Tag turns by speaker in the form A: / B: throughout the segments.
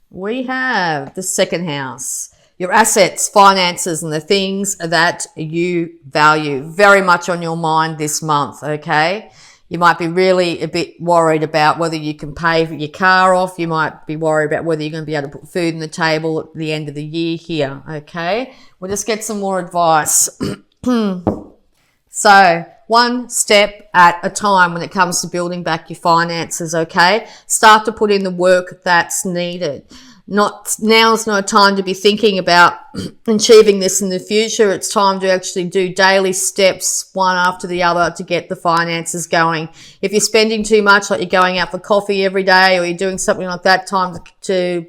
A: We have the second house. Your assets, finances, and the things that you value very much on your mind this month, okay? You might be really a bit worried about whether you can pay for your car off. You might be worried about whether you're going to be able to put food on the table at the end of the year here, okay? We'll just get some more advice. So, one step at a time when it comes to building back your finances, okay? Start to put in the work that's needed. Now's no time to be thinking about achieving this in the future. It's time to actually do daily steps, one after the other, to get the finances going. If you're spending too much, like you're going out for coffee every day or you're doing something like that, time to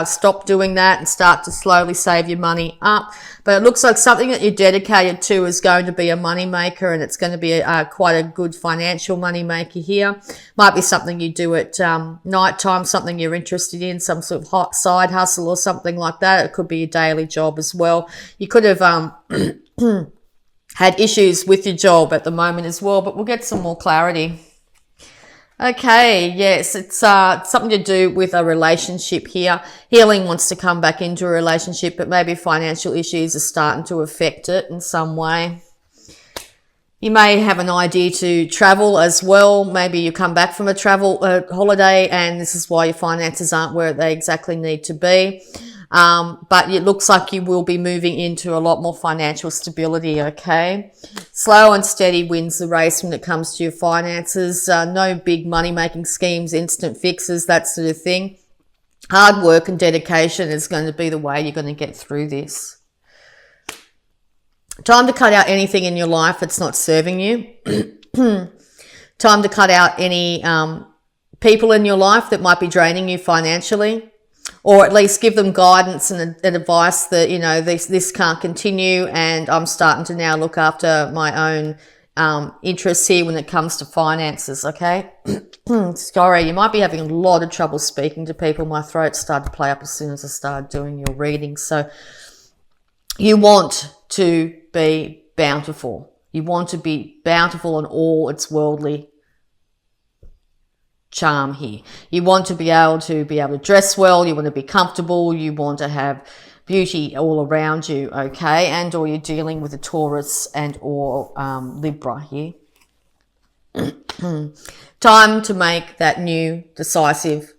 A: stop doing that and start to slowly save your money up. But it looks like something that you're dedicated to is going to be a money maker, and it's going to be quite a good financial money maker here. Might be something you do at night time, something you're interested in, some sort of hot side hustle or something like that. It could be a daily job as well. You could have had issues with your job at the moment as well, but we'll get some more clarity. Okay, yes, it's something to do with a relationship here. Healing wants to come back into a relationship, but maybe financial issues are starting to affect it in some way. You may have an idea to travel as well. Maybe you come back from a travel holiday and this is why your finances aren't where they exactly need to be. But it looks like you will be moving into a lot more financial stability, okay? Slow and steady wins the race when it comes to your finances. No big money-making schemes, instant fixes, that sort of thing. Hard work and dedication is going to be the way you're going to get through this. Time to cut out anything in your life that's not serving you. Time to cut out any people in your life that might be draining you financially. Or at least give them guidance and advice that, you know, this can't continue, and I'm starting to now look after my own interests here when it comes to finances, okay? Sorry, you might be having a lot of trouble speaking to people. My throat started to play up as soon as I started doing your reading. So you want to be bountiful. You want to be bountiful in all its worldly charm here. You want to be able to dress well, you want to be comfortable, you want to have beauty all around you, okay? And or you're dealing with a Taurus and or Libra here. Time to make that new decisive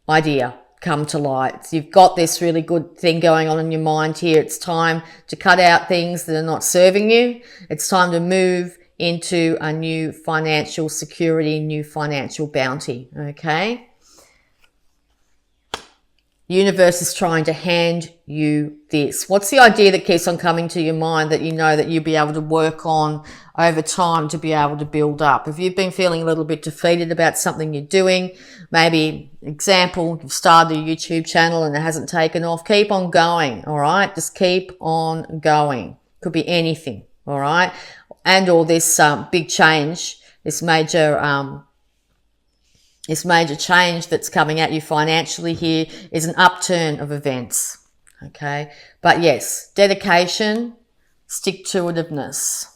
A: idea come to light. So you've got this really good thing going on in your mind here. It's time to cut out things that are not serving you. It's time to move into a new financial security, new financial bounty, okay? The universe is trying to hand you this. What's the idea that keeps on coming to your mind that you know that you'll be able to work on over time to be able to build up? If you've been feeling a little bit defeated about something you're doing, maybe, example, you've started a YouTube channel and it hasn't taken off, keep on going, all right? Just keep on going. Could be anything, all right? And or this big change, this major change that's coming at you financially here is an upturn of events, okay? But yes, dedication, stick-to-itiveness.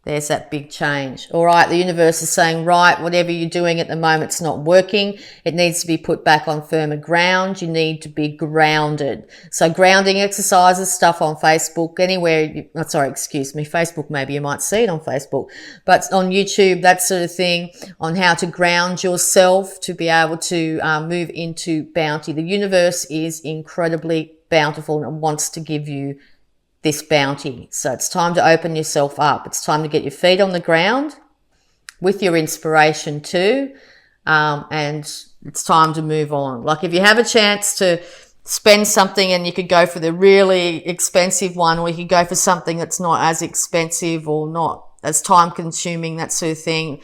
A: There's that big change. All right, the universe is saying, right, whatever you're doing at the moment, it's not working. It needs to be put back on firmer ground. You need to be grounded. So grounding exercises, stuff on Facebook, anywhere. Facebook, maybe you might see it on Facebook. But on YouTube, that sort of thing, on how to ground yourself to be able to move into bounty. The universe is incredibly bountiful and wants to give you this bounty. So it's time to open yourself up. It's time to get your feet on the ground with your inspiration too. And it's time to move on. Like if you have a chance to spend something and you could go for the really expensive one, or you could go for something that's not as expensive or not as time consuming, that sort of thing,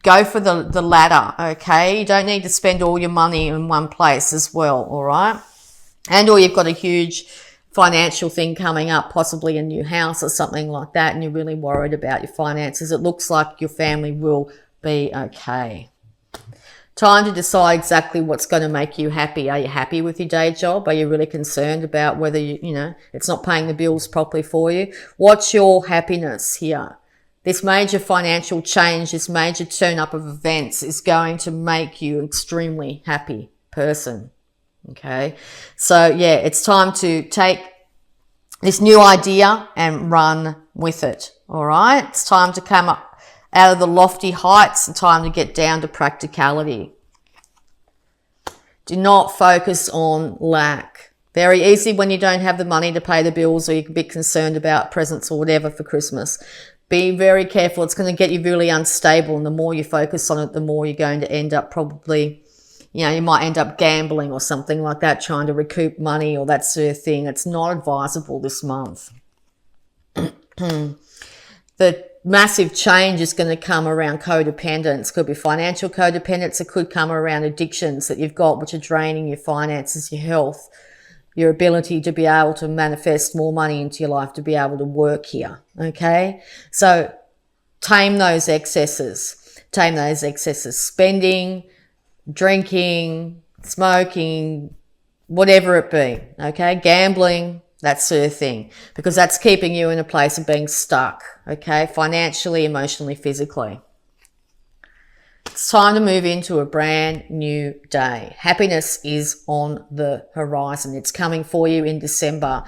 A: go for the latter, okay? You don't need to spend all your money in one place as well, all right? And or you've got a huge financial thing coming up, possibly a new house or something like that, and you're really worried about your finances. It looks like your family will be okay. Time to decide exactly what's going to make you happy. Are you happy with your day job? Are you really concerned about whether it's not paying the bills properly for you? What's your happiness here? This major financial change, this major turn up of events is going to make you an extremely happy person. Okay, so yeah, it's time to take this new idea and run with it. All right, it's time to come up out of the lofty heights and time to get down to practicality. Do not focus on lack. Very easy when you don't have the money to pay the bills, or you can be concerned about presents or whatever for Christmas. Be very careful. It's going to get you really unstable, and the more you focus on it, the more you're going to end up probably, you might end up gambling or something like that, trying to recoup money or that sort of thing. It's not advisable this month. The massive change is going to come around codependence. Could be financial codependence. It could come around addictions that you've got, which are draining your finances, your health, your ability to be able to manifest more money into your life, to be able to work here. Okay? So tame those excesses. Tame those excesses. Spending, drinking, smoking, whatever it be, okay, gambling, that sort of thing, because that's keeping you in a place of being stuck, okay, financially, emotionally, physically. It's time to move into a brand new day. Happiness is on the horizon. It's coming for you in December.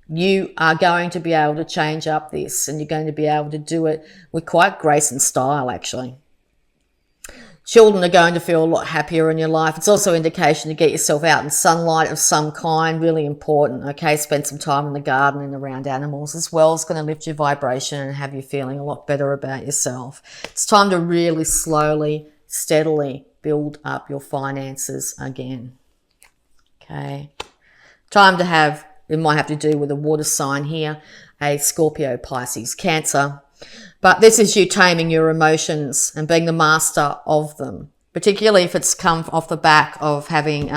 A: You are going to be able to change up this, and you're going to be able to do it with quite grace and style, actually. Children are going to feel a lot happier in your life. It's also an indication to get yourself out in sunlight of some kind, really important, okay? Spend some time in the garden and around animals as well. It's going to lift your vibration and have you feeling a lot better about yourself. It's time to really slowly, steadily build up your finances again, okay? Time to have, it might have to do with a water sign here, a Scorpio, Pisces, Cancer. But this is you taming your emotions and being the master of them, particularly if it's come off the back of having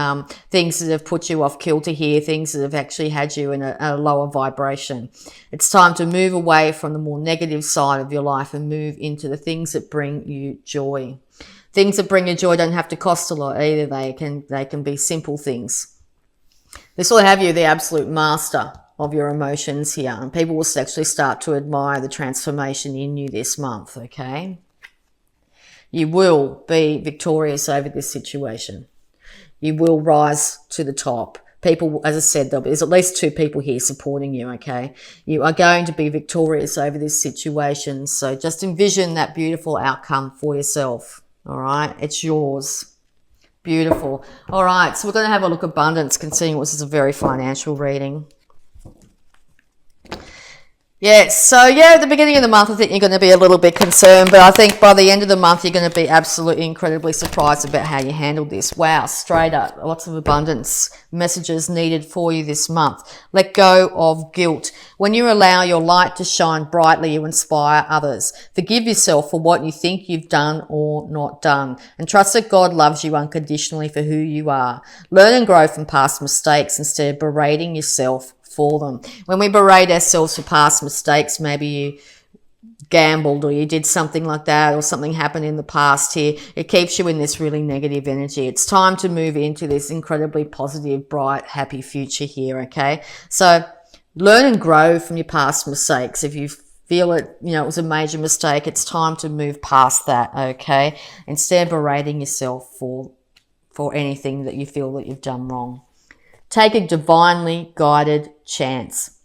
A: things that have put you off kilter here, things that have actually had you in a lower vibration. It's time to move away from the more negative side of your life and move into the things that bring you joy. Things that bring you joy don't have to cost a lot either. They can be simple things. This will have you the absolute master of your emotions here, and people will actually start to admire the transformation in you this month, okay? You will be victorious over this situation. You will rise to the top. People, as I said, there's at least 2 people here supporting you, okay? You are going to be victorious over this situation, so just envision that beautiful outcome for yourself, all right? It's yours. Beautiful. All right, so we're going to have a look at abundance, considering this is a very financial reading. Yeah, so yeah, at the beginning of the month, I think you're going to be a little bit concerned, but I think by the end of the month, you're going to be absolutely incredibly surprised about how you handled this. Wow, straight up, lots of abundance messages needed for you this month. Let go of guilt. When you allow your light to shine brightly, you inspire others. Forgive yourself for what you think you've done or not done, and trust that God loves you unconditionally for who you are. Learn and grow from past mistakes instead of berating yourself for them. When we berate ourselves for past mistakes, maybe you gambled or you did something like that, or something happened in the past here, it keeps you in this really negative energy. It's time to move into this incredibly positive, bright, happy future here, okay? So learn and grow from your past mistakes. If you feel it, it was a major mistake, it's time to move past that, okay? Instead of berating yourself for anything that you feel that you've done wrong. Take a divinely guided chance.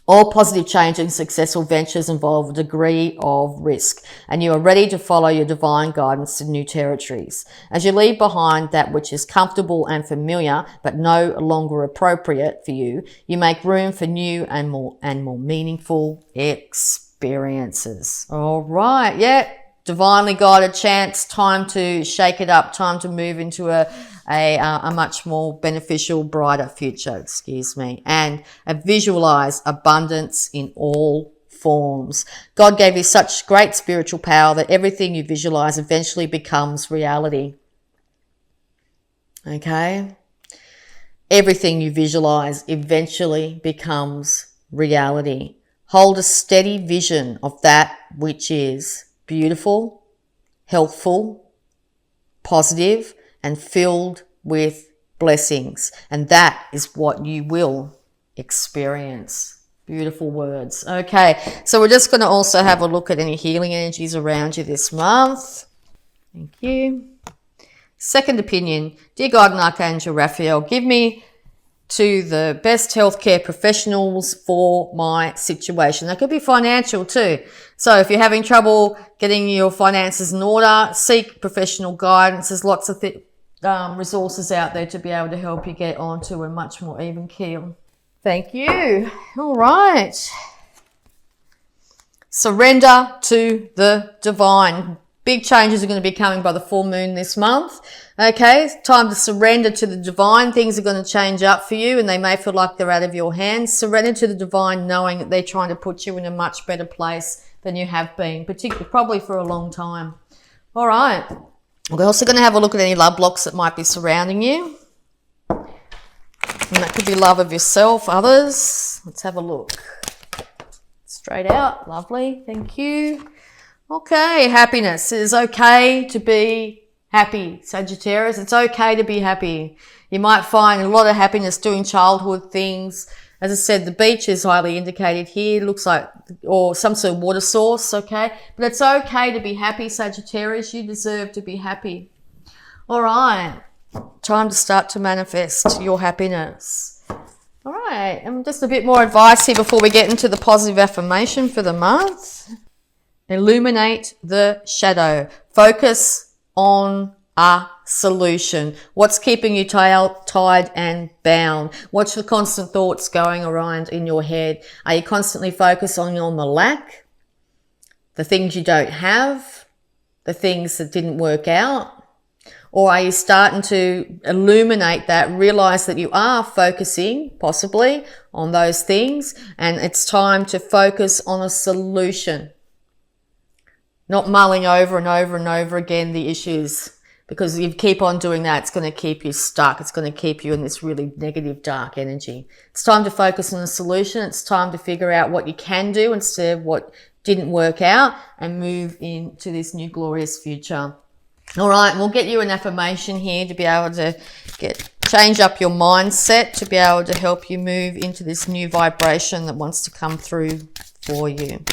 A: All positive change and successful ventures involve a degree of risk, and you are ready to follow your divine guidance to new territories. As you leave behind that which is comfortable and familiar, but no longer appropriate for you, you make room for new and more meaningful experiences. All right, yeah. Divinely guided chance, time to shake it up, time to move into a much more beneficial, brighter future, and visualize abundance in all forms. God gave you such great spiritual power that everything you visualize eventually becomes reality. Okay? Everything you visualize eventually becomes reality. Hold a steady vision of that which is beautiful, healthful, positive, and filled with blessings. And that is what you will experience. Beautiful words. Okay, so we're just going to also have a look at any healing energies around you this month. Thank you. Second opinion, dear God and Archangel Raphael, give me to the best healthcare professionals for my situation. That could be financial too. So if you're having trouble getting your finances in order, seek professional guidance. There's lots of resources out there to be able to help you get onto a much more even keel. Thank you. All right. Surrender to the divine. Big changes are going to be coming by the full moon this month. Okay, it's time to surrender to the divine. Things are going to change up for you and they may feel like they're out of your hands. Surrender to the divine, knowing that they're trying to put you in a much better place than you have been, particularly probably for a long time. All right. We're also going to have a look at any love blocks that might be surrounding you. And that could be love of yourself, others. Let's have a look. Straight out. Lovely. Thank you. Okay. Happiness. It is okay to be happy, Sagittarius. It's okay to be happy. You might find a lot of happiness doing childhood things. As I said, the beach is highly indicated here. Looks like, or some sort of water source, okay? But it's okay to be happy, Sagittarius. You deserve to be happy. All right. Time to start to manifest your happiness. All right. And just a bit more advice here before we get into the positive affirmation for the month. Illuminate the shadow. Focus on a solution. What's keeping you tied and bound? What's the constant thoughts going around in your head? Are you constantly focusing on the lack, the things you don't have, the things that didn't work out? Or are you starting to illuminate that, realize that you are focusing possibly on those things and it's time to focus on a solution? Not mulling over and over and over again the issues, because if you keep on doing that, it's going to keep you stuck. It's going to keep you in this really negative, dark energy. It's time to focus on a solution. It's time to figure out what you can do instead of what didn't work out and move into this new glorious future. All right, we'll get you an affirmation here to be able to change up your mindset, to be able to help you move into this new vibration that wants to come through for you.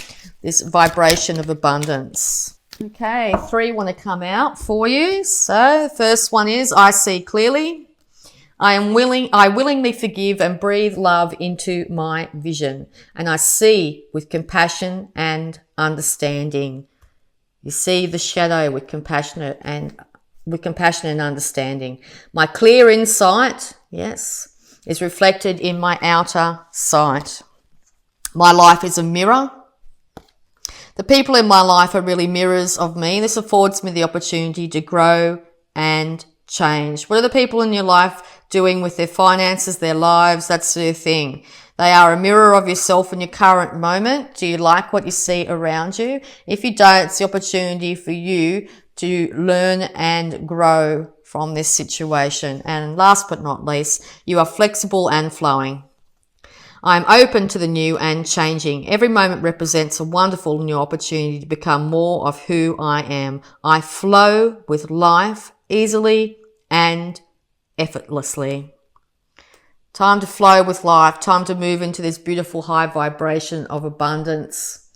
A: This vibration of abundance. Okay, 3 want to come out for you. So the first one is, I see clearly. I willingly forgive and breathe love into my vision. And I see with compassion and understanding. You see the shadow with compassion and understanding. My clear insight, yes, is reflected in my outer sight. My life is a mirror. The people in my life are really mirrors of me. This affords me the opportunity to grow and change. What are the people in your life doing with their finances, their lives? That's their thing. They are a mirror of yourself in your current moment. Do you like what you see around you? If you don't, it's the opportunity for you to learn and grow from this situation. And last but not least, you are flexible and flowing. I'm open to the new and changing. Every moment represents a wonderful new opportunity to become more of who I am. I flow with life easily and effortlessly. Time to flow with life. Time to move into this beautiful high vibration of abundance.